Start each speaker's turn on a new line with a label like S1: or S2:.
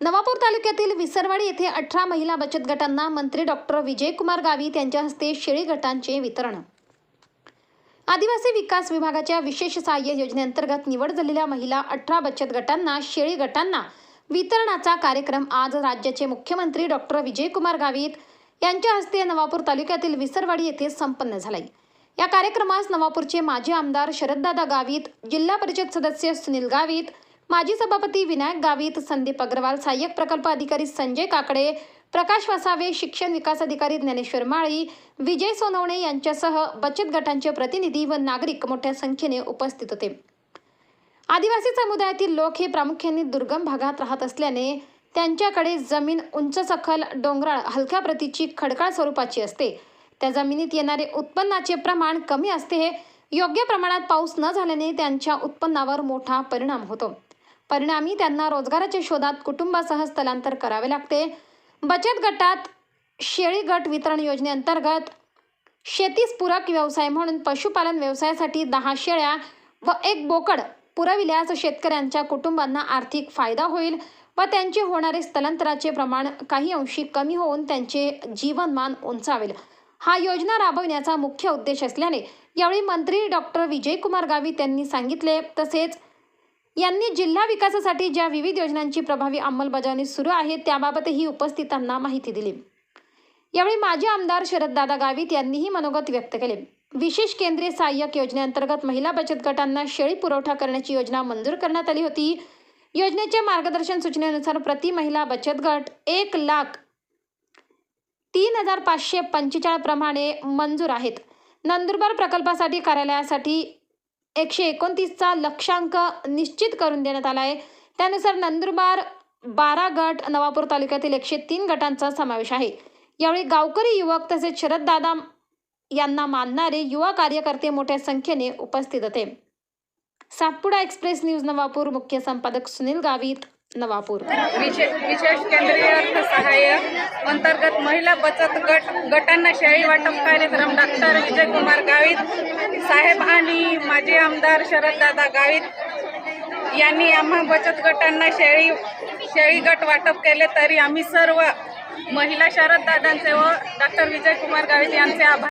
S1: नवापूर तालुक्यातील विसरवाडी येथे 18 महिला बचत गटांना मंत्री डॉक्टर विजयकुमार गावित यांच्या हस्ते शेळी गटांचे वितरण। आदिवासी विकास विभागाच्या विशेष सहाय्य योजनेअंतर्गत निवड झालेल्या महिला 18 बचत गटांना शेळी गटांना वितरणाचा कार्यक्रम आज राज्याचे मुख्यमंत्री डॉक्टर विजयकुमार गावित यांच्या हस्ते नवापूर तालुक्यातील विसरवाडी येथे संपन्न झाला। या कार्यक्रमास नवापूरचे माजी आमदार शरददादा गावित, जिल्हा परिषद सदस्य सुनील गावित, माजी सभापती विनायक गावित, संदीप अग्रवाल, सहाय्यक प्रकल्प अधिकारी संजय काकडे, प्रकाश वसावे, शिक्षण विकास अधिकारी ज्ञानेश्वर माळी, विजय सोनवणे यांच्यासह बचत गटांचे प्रतिनिधी व नागरिक मोठ्या संख्येने उपस्थित होते। आदिवासी समुदायातील लोक हे प्रामुख्याने दुर्गम भागात राहत असल्याने त्यांच्याकडे जमीन उंच सखल, डोंगराळ, हलक्या प्रतीची, खडकाळ स्वरूपाची असते। त्या जमिनीत येणारे उत्पन्नाचे प्रमाण कमी असते। योग्य प्रमाणात पाऊस न झाल्याने त्यांच्या उत्पन्नावर मोठा परिणाम होतो। परिणामी त्यांना रोजगाराच्या शोधात कुटुंबासह स्थलांतर करावे लागते। बचत गटात शेळी गट वितरण योजनेअंतर्गत शेतीस पूरक व्यवसाय म्हणून पशुपालन व्यवसायासाठी 10 शेळ्या व 1 बोकड पुरविल्यास शेतकऱ्यांच्या कुटुंबांना आर्थिक फायदा होईल व त्यांचे होणारे स्थलांतराचे प्रमाण काही अंशी कमी होऊन त्यांचे जीवनमान उंचावेल। हा योजना राबवण्याचा मुख्य उद्देश असल्याने यावेळी मंत्री डॉक्टर विजयकुमार गावित यांनी सांगितले। तसेच यांनी जिल्हा विकासासाठी ज्या विविध योजनांची प्रभावी अंमलबजावणी सुरू आहे त्याबाबतही उपस्थितांना माहिती दिली। यावेळी माजी आमदार शरददादा गावित यांनीही मनोगत व्यक्त केले। विशेष केंद्रीय सहाय्यक योजनेअंतर्गत महिला बचत गटांना शेळी पुरवठा करण्याची योजना मंजूर करण्यात आली होती। योजनेच्या मार्गदर्शन सूचनेनुसार प्रति महिला बचत गट 1,03,545 प्रमाणे मंजूर आहेत। नंदुरबार प्रकल्पासाठी कार्यालयासाठी 129चा लक्ष्यांक निश्चित करून देण्यात आला आहे। त्यानुसार नंदुरबार 12 गट, नवापूर तालुक्यातील 103 गटांचा समावेश आहे। यावेळी गावकरी, युवक तसेच शरददादा यांना मानणारे युवा कार्यकर्ते मोठ्या संख्येने उपस्थित होते। सातपुडा एक्सप्रेस न्यूज नवापूर, मुख्य संपादक सुनील गावित, नवापूर।
S2: विशेष केंद्रीय अर्थ सहाय्य अंतर्गत महिला बचत गटांना शेळी वाटप कार्यक्रम डॉक्टर विजयकुमार गावित साहेब आणि माजी आमदार शरददादा गावित यांनी आम्हा बचत गटांना शेळी गट वाटप केले। तरी आम्ही सर्व महिला शरददादांचे व डॉक्टर विजयकुमार गावित यांचे आभार